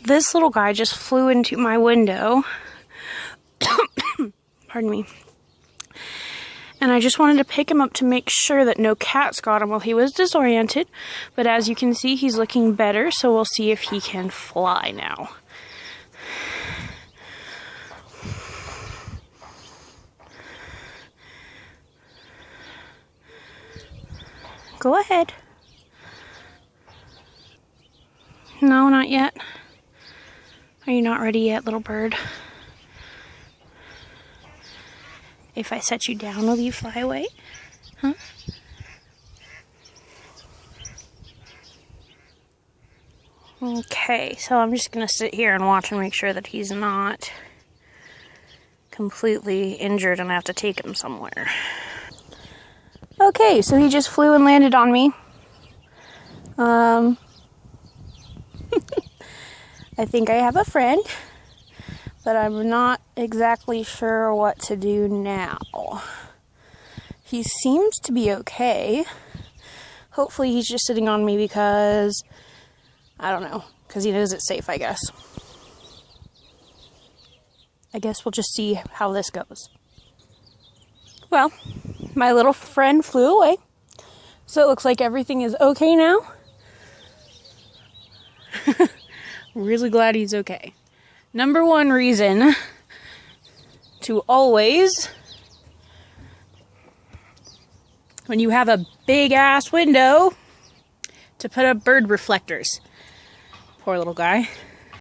This little guy just flew into my window. Pardon me. And I just wanted to pick him up to make sure that no cats got him while he was disoriented. But as you can see, he's looking better, so we'll see if he can fly now. Go ahead. No, not yet. Are you not ready yet, little bird? If I set you down, will you fly away? Huh? Okay, so I'm just gonna sit here and watch and make sure that he's not completely injured and I have to take him somewhere. Okay, so he just flew and landed on me. I think I have a friend, but I'm not exactly sure what to do now. He seems to be okay. Hopefully he's just sitting on me because, I don't know, because he knows it's safe, I guess. I guess we'll just see how this goes. Well, my little friend flew away, so it looks like everything is okay now. Really glad he's okay. Number one reason to always, when you have a big ass window, to put up bird reflectors. Poor little guy.